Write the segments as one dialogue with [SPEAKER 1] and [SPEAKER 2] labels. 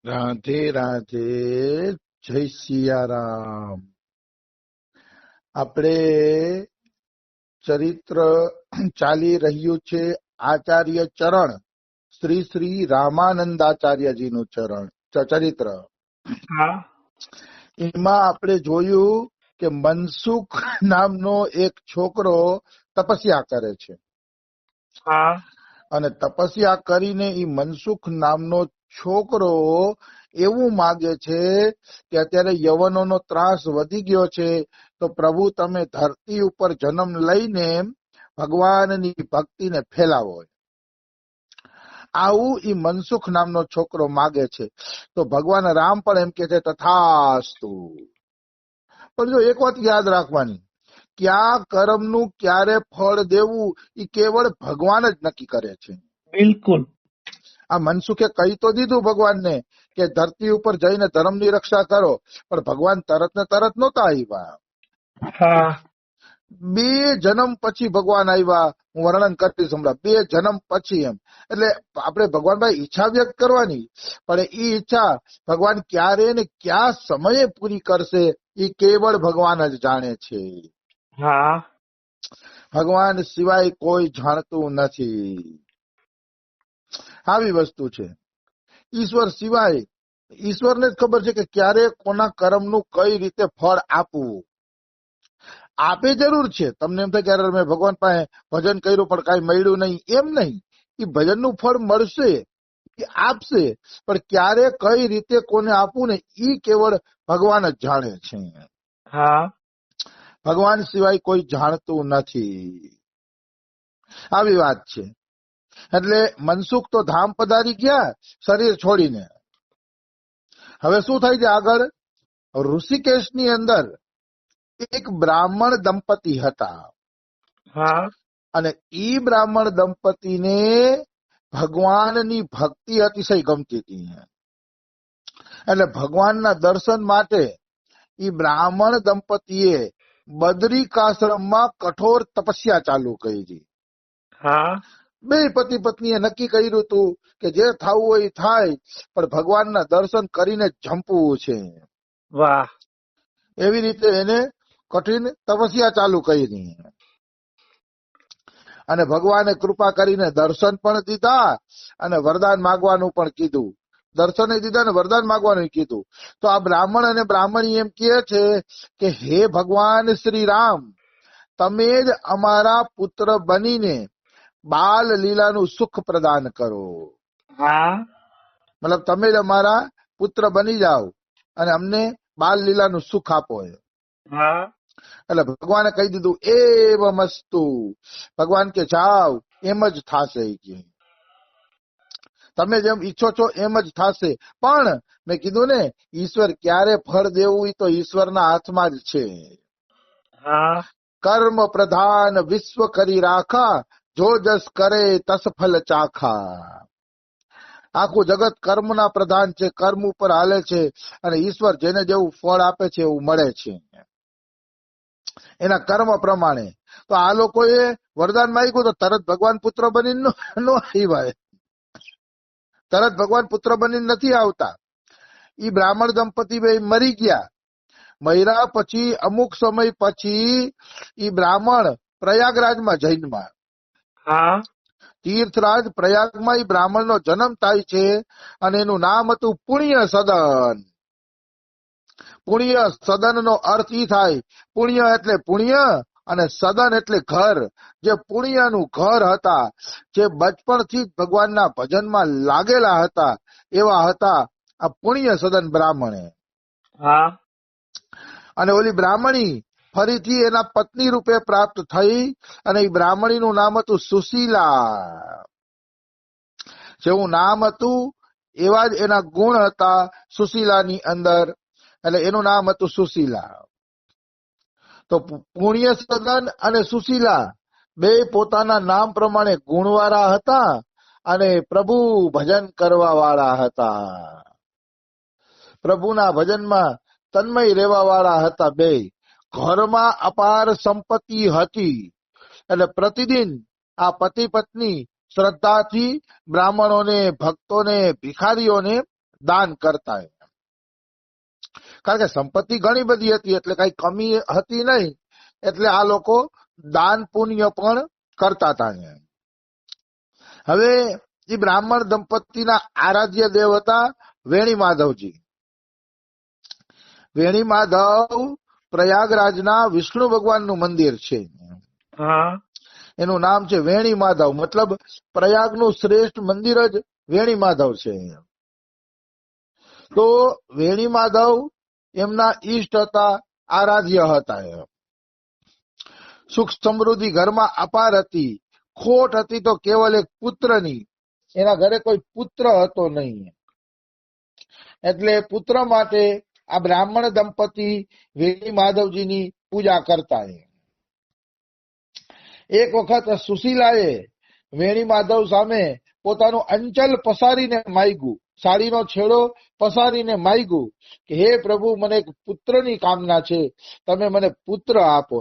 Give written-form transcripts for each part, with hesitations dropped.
[SPEAKER 1] રાધે રાધે, જય સિયારામ. આપણે ચરિત્ર ચાલી રહ્યું છે આચાર્ય ચરણ, શ્રી શ્રી રામાનંદાચાર્યજીનું ચરિત્ર.
[SPEAKER 2] હા
[SPEAKER 1] એમાં આપણે જોયું કે મનસુખ નામનો એક છોકરો તપસ્યા કરે છે
[SPEAKER 2] હા
[SPEAKER 1] અને તપસ્યા કરીને એ મનસુખ નામનો છોકરો એવું માગે છે કે અત્યારે યવનોનો ત્રાસ વધી ગયો છે, તો પ્રભુ તમે ધરતી ઉપર જન્મ લઈને ભગવાનની ભક્તિને ફેલાવો. આવું ઈ મનસુખ નામનો છોકરો માગે છે. તો ભગવાન રામ પણ એમ કે છે તથાસ્તુ. પણ જો એક વાત યાદ રાખવાની, ક્યાં કર્મનું ક્યારે ફળ દેવું એ કેવળ ભગવાન જ નક્કી કરે છે.
[SPEAKER 2] બિલકુલ.
[SPEAKER 1] આ મનસુખે કહી તો દીધું ભગવાનને કે ધરતી ઉપર જઈને ધર્મની રક્ષા કરો, પણ ભગવાન તરત ને તરત નહોતા આવ્યા.
[SPEAKER 2] હા
[SPEAKER 1] 2 જન્મ પછી ભગવાન આવ્યા. હું વર્ણન કરીશ હમણાં. 2 જન્મ પછી એમ. એટલે આપણે ભગવાનભાઈ ઈચ્છા વ્યક્ત કરવાની, પણ એ ઈચ્છા ભગવાન ક્યારે ને ક્યાં સમયે પૂરી કરશે એ કેવળ ભગવાન જ જાણે છે.
[SPEAKER 2] હા
[SPEAKER 1] ભગવાન સિવાય કોઈ જાણતું નથી. આવી વસ્તુ છે. ઈશ્વર સિવાય ઈશ્વરને જ ખબર છે કે ક્યારે કોના કર્મનું કઈ રીતે ફળ આપવું. આપે જરૂર છે. તમને એમ થાય કે મેં ભગવાન પાસે ભજન કર્યું પણ કઈ મળ્યું નહીં, એમ નહીં. એ ભજનનું ફળ મળશે, એ આપશે, પણ ક્યારે કઈ રીતે કોને આપવું ને એ કેવળ ભગવાન જ જાણે છે.
[SPEAKER 2] હા
[SPEAKER 1] ભગવાન સિવાય કોઈ જાણતું નથી. આવી વાત છે. એટલે મનસુખ તો ધામ પધારી ગયા શરીર છોડીને. હવે શું થાય છે આગળ? ઋષિકેશની અંદર એક બ્રાહ્મણ દંપતી હતા
[SPEAKER 2] હા
[SPEAKER 1] અને ઈ બ્રાહ્મણ દંપતીને ભગવાનની ભક્તિ અતિશય ગમતી હતી. એટલે ભગવાનના દર્શન માટે ઈ બ્રાહ્મણ દંપતીએ બદ્રિકાશ્રમમાં કઠોર તપસ્યા ચાલુ કરી.
[SPEAKER 2] હા
[SPEAKER 1] 2 પતિ પત્નીએ નક્કી કર્યું હતું કે જે થવું હોય એ થાય, પણ ભગવાનના દર્શન કરીને જંપવું છે.
[SPEAKER 2] વાહ.
[SPEAKER 1] એવી રીતે એને કઠિન તપસ્યા ચાલુ કરી અને ભગવાને કૃપા કરીને દર્શન પણ દીધા અને વરદાન માંગવાનું પણ કીધું. દર્શન દીધા અને વરદાન માંગવાનું કીધું. તો આ બ્રાહ્મણ અને બ્રાહ્મણી એમ કહે છે કે હે ભગવાન શ્રી રામ, તમે જ અમારા પુત્ર બનીને બાલ લીલાનું સુખ પ્રદાન કરો.
[SPEAKER 2] હા
[SPEAKER 1] મતલબ તમે જ અમારા પુત્ર બની જાઓ અને અમને બાલ લીલાનું સુખ આપો.
[SPEAKER 2] હા
[SPEAKER 1] એટલે ભગવાને કહી દીધું એવમસ્તુ. ભગવાન કે જાઓ, એમ જ થાશે. તમે જેમ ઈચ્છો છો એમ જ થાશે. પણ મેં કીધું ને, ઈશ્વર ક્યારે ફળ દેવું એ તો ઈશ્વરના હાથમાં જ છે.
[SPEAKER 2] હા
[SPEAKER 1] કર્મ પ્રધાન વિશ્વ કરી રાખા, જો જસ કરે તસ ફલ ચાખા. આખું જગત કર્મના પ્રધાન છે, કર્મ ઉપર હાલે છે અને ઈશ્વર જેને જેવું ફળ આપે છે એવું મળે છે એના કર્મ પ્રમાણે. તો આ લોકોએ વરદાન માંગ્યું તો તરત ભગવાન પુત્ર બનીને નો આવ્યા. તરત ભગવાન પુત્ર બનીને નથી આવતા. ઈ બ્રાહ્મણ દંપતી બે મરી ગયા. મર્યા પછી અમુક સમય પછી ઈ બ્રાહ્મણ પ્રયાગરાજમાં જન્મ્યા.
[SPEAKER 2] હા
[SPEAKER 1] તીર્થરાજ પ્રયાગમાં ઈ બ્રાહ્મણનો જન્મ થાય છે અને એનું નામ હતું પુણ્ય સદન. પુણ્ય સદન નો અર્થ ઈ થાય, પુણ્ય એટલે પુણ્ય અને સદન એટલે ઘર. જે પુણ્યનું ઘર હતા, જે બચપણથી જ ભગવાનના ભજનમાં લાગેલા હતા, એવા હતા આ પુણ્ય સદન બ્રાહ્મણે.
[SPEAKER 2] હા
[SPEAKER 1] અને ઓલી બ્રાહ્મણી ફરીથી એના પત્ની રૂપે પ્રાપ્ત થઈ અને એ બ્રાહ્મણીનું નામ હતું સુશીલા. જેવું નામ હતું એવા જ એના ગુણ હતા સુશીલાની અંદર. એટલે એનું નામ હતું સુશીલા. તો પુણ્ય સદન અને સુશીલા બે પોતાના નામ પ્રમાણે ગુણવાળા હતા અને પ્રભુ ભજન કરવા વાળા હતા. પ્રભુના ભજનમાં તન્મય રહેવા વાળા હતા. બે ઘરમાં અપાર સંપત્તિ હતી. એટલે પ્રતિદિન આ પતિ પત્ની શ્રદ્ધાથી બ્રાહ્મણોને, ભક્તોને, ભિખારીઓને દાન કરતા. કારણ કે સંપત્તિ ઘણી બધી હતી એટલે કઈ કમી હતી નહીં, એટલે આ લોકો દાન પુણ્ય પણ કરતા હતા. હવે એ બ્રાહ્મણ દંપતીના આરાધ્ય દેવ હતા વેણી માધવજી. વેણી માધવ પ્રયાગરાજના વિષ્ણુ ભગવાનનું મંદિર છે.
[SPEAKER 2] હા
[SPEAKER 1] એનું નામ છે વેણી માધવ, મતલબ પ્રયાગનું શ્રેષ્ઠ મંદિર જ વેણી માધવ છે. તો વેણી માધવ એમના ઈષ્ટ હતા, આરાધ્ય હતા. સુખ સમૃદ્ધિ ઘરમાં અપાર હતી. ખોટ હતી તો કેવલ એક પુત્રની. એના ઘરે કોઈ પુત્ર હતો નહીં, એટલે પુત્ર માટે આ બ્રાહ્મણ દંપતી વેણી માધવજીની પૂજા કરતા. એક વખત સુશીલાએ વેણી માધવ સામે પોતાનું અંચલ પસારીને માગ્યું, સાડીનો છેડો પસારીને માગ્યું કે હે પ્રભુ, મને એક પુત્રની કામના છે, તમે મને પુત્ર આપો.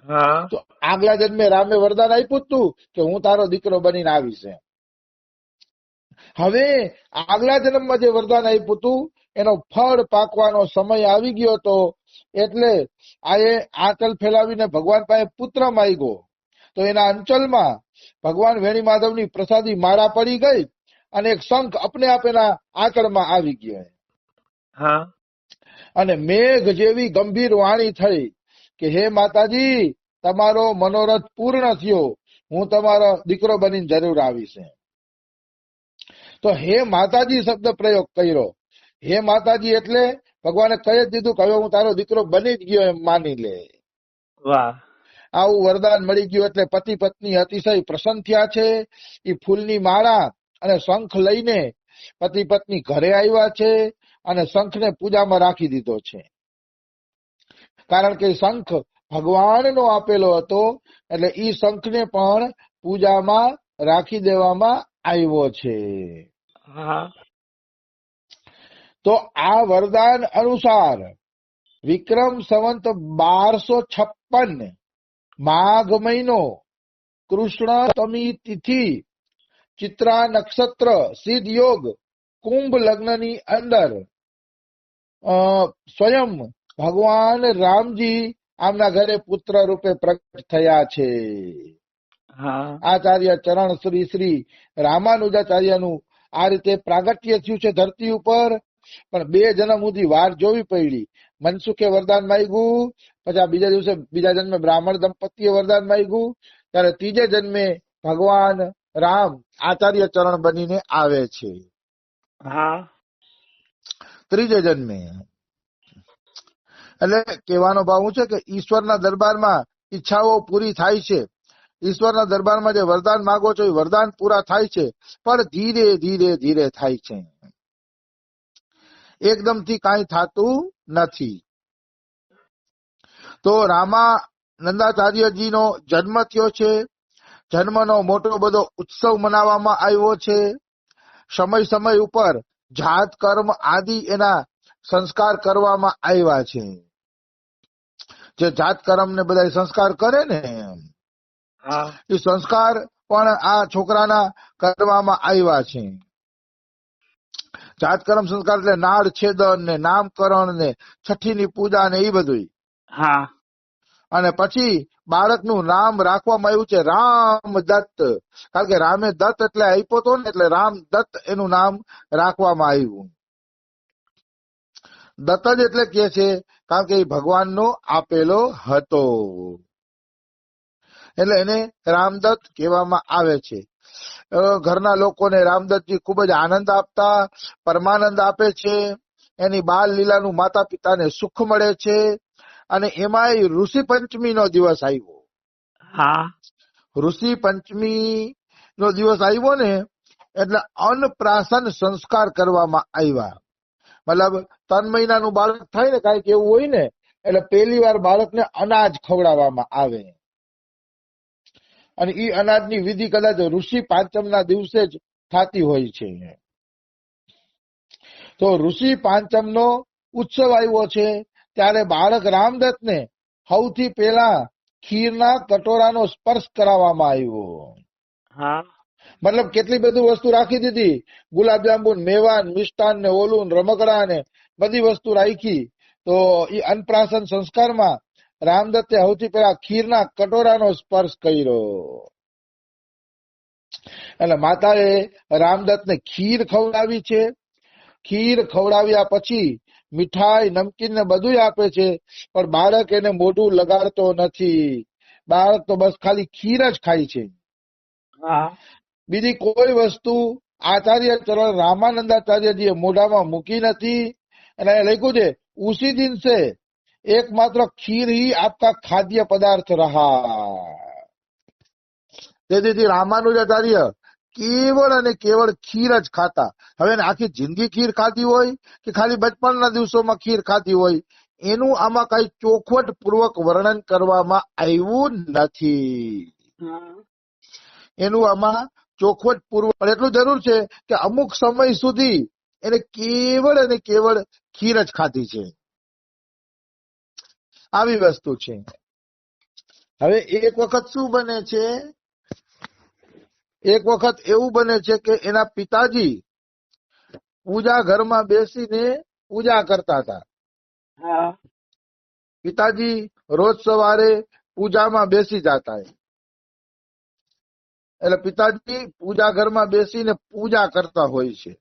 [SPEAKER 2] હા
[SPEAKER 1] તો આગલા જન્મે રામે વરદાન આપ્યું હતું કે હું તારો દીકરો બનીને આવીશ. હવે આગલા જન્મમાં જે વરદાન આપ્યું હતું એનો ફળ પાકવાનો સમય આવી ગયો હતો, એટલે આએ આંચલ ફેલાવીને ભગવાન પાસે પુત્ર માંગ્યો. તો એના અંચલમાં ભગવાન વેણી માધવની પ્રસાદી માળા પડી ગઈ અને એક શંખ અપને આપ એના આંચળમાં આવી ગયો.
[SPEAKER 2] હા
[SPEAKER 1] અને મેઘ જેવી ગંભીર વાણી થઈ કે હે માતાજી, તમારો મનોરથ પૂર્ણ થયો, હું તમારો દીકરો બનીને જરૂર આવીશ. તો હે માતાજી શબ્દ પ્રયોગ કર્યો. હે માતાજી એટલે ભગવાને કહી જ દીધું કે હવે હું તારો દીકરો બની જ ગયો એમ માની લે.
[SPEAKER 2] વાહ
[SPEAKER 1] આવું વરદાન મળી ગયું એટલે પતિ પત્ની અતિશય પ્રસન્ન થયા છે. એ ફૂલની માળા અને શંખ લઈને પતિ પત્ની ઘરે આવ્યા છે અને શંખને પૂજામાં રાખી દીધો છે. કારણ કે શંખ ભગવાનનો આપેલો હતો, એટલે ઈ શંખને પણ પૂજામાં રાખી દેવામાં આવ્યો છે.
[SPEAKER 2] હા
[SPEAKER 1] તો આ વરદાન અનુસાર વિક્રમ સંવંત 1256 માઘ મહિનો કૃષ્ણતમી તિથિ ચિત્રા નક્ષત્ર સિદ્ધ યોગ કુંભ લગ્નની અંદર સ્વયં ભગવાન રામજી આમના ઘરે પુત્ર રૂપે પ્રગટ થયા છે.
[SPEAKER 2] હા
[SPEAKER 1] આચાર્ય ચરણ શ્રી શ્રી રામાનુજાચાર્યનું આ રીતે પ્રાગટ્ય થયું છે ધરતી ઉપર. પણ 2 જન્મ સુધી વાર જોવી પડી. મનસુખે વરદાન માંગ્યું, પછી આ બીજા દિવસે બીજા જન્મે બ્રાહ્મણ દંપતીએ વરદાન માંગ્યું, ત્યારે ત્રીજે જન્મે ભગવાન રામ આચાર્ય ચરણ બનીને આવે છે.
[SPEAKER 2] હા
[SPEAKER 1] ત્રીજે જન્મે એટલે કહેવાનો ભાવ શું છે કે ઈશ્વરના દરબારમાં ઈચ્છાઓ પૂરી થાય છે. ઈશ્વરના દરબારમાં જે વરદાન માંગો છો એ વરદાન પૂરા થાય છે, પણ ધીરે ધીરે ધીરે થાય છે. એકદમથી કાંઈ થતું નથી. તો રામાનંદાચાર્યજીનો જન્મ થયો છે. જન્મનો મોટો બધો ઉત્સવ મનાવવામાં આવ્યો છે. સમય સમય ઉપર જાત કર્મ આદિ એના સંસ્કાર કરવામાં આવ્યા છે. જે જાત કર્મ ને બધા સંસ્કાર કરે ને
[SPEAKER 2] હા
[SPEAKER 1] એ સંસ્કાર પણ આ છોકરાના કરવામાં આવ્યા છે. જાતકર્મ સંસ્કાર એટલે નાળ છેદન ને નામકરણ ને છઠ્ઠીની પૂજા ને એ બધું.
[SPEAKER 2] હા
[SPEAKER 1] અને પછી બાળકનું નામ રાખવામાં આવ્યું છે રામ દત્ત. કારણ કે રામે દત્ત એટલે આપ્યો હતો ને, એટલે રામ દત્ત એનું નામ રાખવામાં આવ્યું. દત્ત જ એટલે કે છે કારણ કે એ ભગવાનનો આપેલો હતો, એટલે એને રામદત્ત કહેવામાં આવે છે. ઘરના લોકોને રામદત્તજી ખૂબ જ આનંદ આપતા, પરમાનંદ આપે છે. એની બાલ લીલાનું માતા પિતાને સુખ મળે છે. અને એમાંય ઋષિ પંચમી નો દિવસ આવ્યો.
[SPEAKER 2] હા
[SPEAKER 1] ઋષિ પંચમી નો દિવસ આવ્યો ને એટલે અન્નપ્રાશન સંસ્કાર કરવામાં આવ્યા. મતલબ 3 મહિનાનું બાળક થાય ને કાંઈક એવું હોય ને, એટલે પહેલી વાર બાળકને અનાજ ખવડાવવામાં આવે. અને ઈ અનાજની વિધિ કદાચ ઋષિ પાંચમના દિવસે જ થતી હોય છે. તો ઋષિ પાંચમનો ઉત્સવ આવ્યો છે ત્યારે બાળક રામદત્તને સૌથી પહેલા ખીરના કટોરાનો સ્પર્શ કરાવવામાં આવ્યો.
[SPEAKER 2] હા
[SPEAKER 1] મતલબ કેટલી બધી વસ્તુ રાખી દીધી, ગુલાબજાંબુ, મેવા, મિષ્ટાન ને ઓલું ને રમકડા ને બધી વસ્તુ રાખી. તો એ અન્નપ્રાશન સંસ્કારમાં રામદત્તે સૌથી પહેલા ખીરના કટોરાનો સ્પર્શ કર્યો. એટલે માતાએ રામદત્તને ખીર ખવડાવી છે. ખીર ખવડાવ્યા પછી મીઠાઈ, નમકીન ને બધું આપે છે, પણ બાળક એને મોઢું લગાડતો નથી. બાળક તો બસ ખાલી ખીર જ ખાય છે.
[SPEAKER 2] હા
[SPEAKER 1] બીજી કોઈ વસ્તુ આચાર્ય ચરણ રામાનંદાચાર્યજીએ મોઢામાં મૂકી નથી. અને એ લખ્યું છે, ઉસી દિન સે એકમાત્ર ખીર ही आपका खाद्य पदार्थ रहा. તેથી રામાનુજાચાર્ય કેવળ અને કેવળ ખીર જ ખાતા. હવે એને આખી જિંદગી ખીર ખાધી હોય કે ખાલી બચપણના દિવસોમાં ખીર ખાધી હોય, એનું આમાં કઈ ચોખવટ પૂર્વક વર્ણન કરવામાં આવ્યું નથી.
[SPEAKER 2] હા
[SPEAKER 1] એનું આમાં ચોખવટ પૂર્વક, પણ એટલું જરૂર છે કે અમુક સમય સુધી એને કેવળ અને કેવળ ખીર જ ખાધી છે. આવી વસ્તુ છે. હવે એક વખત શું બને છે, એક વખત એવું બને છે કે એના પિતાજી પૂજા ઘરમાં બેસીને પૂજા કરતા હતા.
[SPEAKER 2] હા
[SPEAKER 1] પિતાજી રોજ સવારે પૂજામાં બેસી જતા. એટલે પિતાજી પૂજા ઘરમાં બેસીને પૂજા કરતા હોય છે.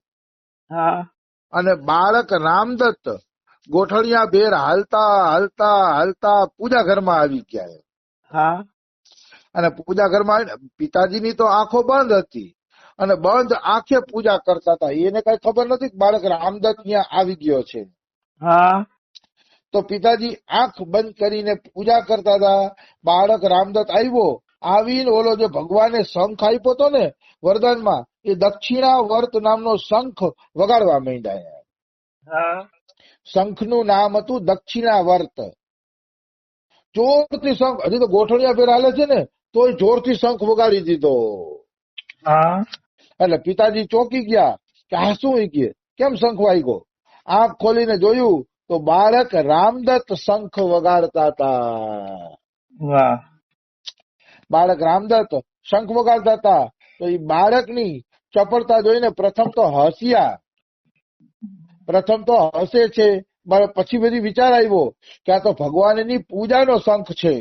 [SPEAKER 2] હા
[SPEAKER 1] અને બાળક રામદત્ત ગોઠણિયા ભેર હાલતા હાલતા હાલતા પૂજા ઘરમાં આવી ગયા.
[SPEAKER 2] હા
[SPEAKER 1] અને પૂજા ઘરમાં પિતાજીની તો આંખો બંધ હતી અને બંધ આંખે પૂજા કરતા હતા. એને કઈ ખબર નથી કે બાળક રામદત્ત ત્યાં આવી ગયો છે.
[SPEAKER 2] હા
[SPEAKER 1] તો પિતાજી આંખ બંધ કરીને પૂજા કરતા હતા. બાળક રામદત્ત આવ્યો. આવીને ઓલો જે ભગવાને શંખ આપ્યો હતો ને વરદાનમાં, એ દક્ષિણાવર્ત નામનો શંખ વગાડવા માંડ્યા.
[SPEAKER 2] હા
[SPEAKER 1] શંખનું નામ હતું દક્ષિણાવર્ત. જોરથી શંખ, હજી તો ગોઠણિયા ફેર હાલે છે ને, તોય જોરથી શંખ વગાડી દીધો.
[SPEAKER 2] હા
[SPEAKER 1] એટલે પિતાજી ચોંકી ગયા કે આ શું કે કેમ શંખ વાગ્યો. આંખ ખોલીને જોયું તો બાળક રામદત્ત શંખ વગાડતા હતા.
[SPEAKER 2] વાહ
[SPEAKER 1] બાળક રામદત્ત શંખ વગાડતા હતા. તો એ બાળકની ચપળતા જોઈને પ્રથમ તો હસ્યા. પ્રથમ તો હસે છે, પછી બધી વિચાર આવ્યો કે આ તો ભગવાનની પૂજાનો શંખ છે.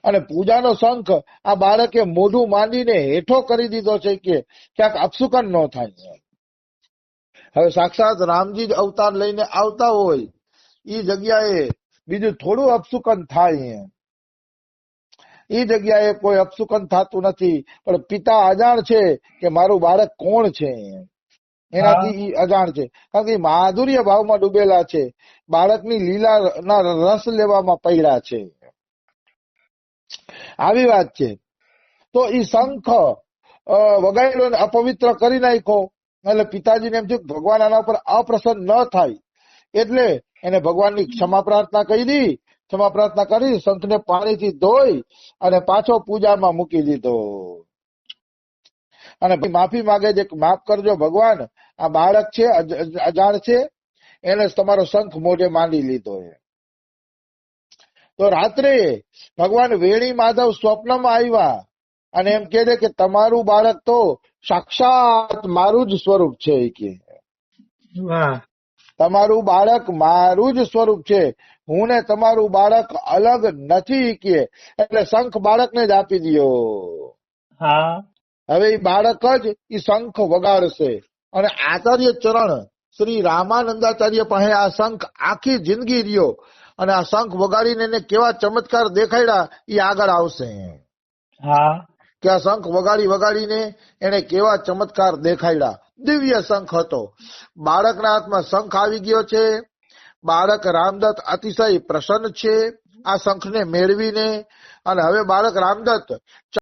[SPEAKER 1] અને પૂજાનો શંખ આ બાળકે મોઢું માંડીને હેઠો કરી દીધો છે કે ક્યાંક અપશુકન ન થાય. હવે સાક્ષાત રામજી જ અવતાર લઈને આવતા હોય એ જગ્યાએ બીજું થોડું અપશુકન થાય. એ જગ્યાએ કોઈ અપશુકન થતું નથી. પણ પિતા અજાણ છે કે મારું બાળક કોણ છે, એનાથી ઈ અજાણ છે. કારણ કે માધુર્ય ભાવમાં ડૂબેલા છે, બાળકની લીલા ના રસ લેવામાં પડ્યા છે. આવી વાત છે. તો ઈ શંખ વગાડ્યો ને અપવિત્ર કરી નાખ્યો. એટલે પિતાજીને એમ થયું ભગવાન આના પર અપ્રસન્ન ન થાય, એટલે એને ભગવાનની ક્ષમા પ્રાર્થના કરી. ક્ષમા પ્રાર્થના કરી શંખને પાણીથી ધોઈ અને પાછો પૂજામાં મૂકી દીધો. અને માફી માંગે છે કે માફ કરજો ભગવાન, આ બાળક છે, અજાણ છે, એને તમારો શંખ મોઢે માંડી લીધો. તો રાત્રે ભગવાન વેણી માધવ સ્વપ્નમાં આવ્યા અને એમ કહે છે કે તમારું બાળક તો સાક્ષાત મારું જ સ્વરૂપ છે. કે
[SPEAKER 2] વાહ
[SPEAKER 1] તમારું બાળક મારું જ સ્વરૂપ છે, હું ને તમારું બાળક અલગ નથી. કે એટલે શંખ બાળકને જ આપી દો.
[SPEAKER 2] હા
[SPEAKER 1] હવે એ બાળક જ એ શંખ વગાડશે. અને આચાર્ય ચરણ શ્રી રામાનંદાચાર્ય પાસે આ શંખ આખી જિંદગી રહ્યો. અને આ શંખ વગાડીને એને કેવા ચમત્કાર દેખાડ્યા એ આગળ આવશે.
[SPEAKER 2] હા
[SPEAKER 1] કે આ શંખ વગાડીને એને કેવા ચમત્કાર દેખાડ્યા. દિવ્ય શંખ હતો. બાળકના હાથમાં શંખ આવી ગયો છે. બાળક રામદત્ત અતિશય પ્રસન્ન છે આ શંખને મેળવીને. અને હવે બાળક રામદત્ત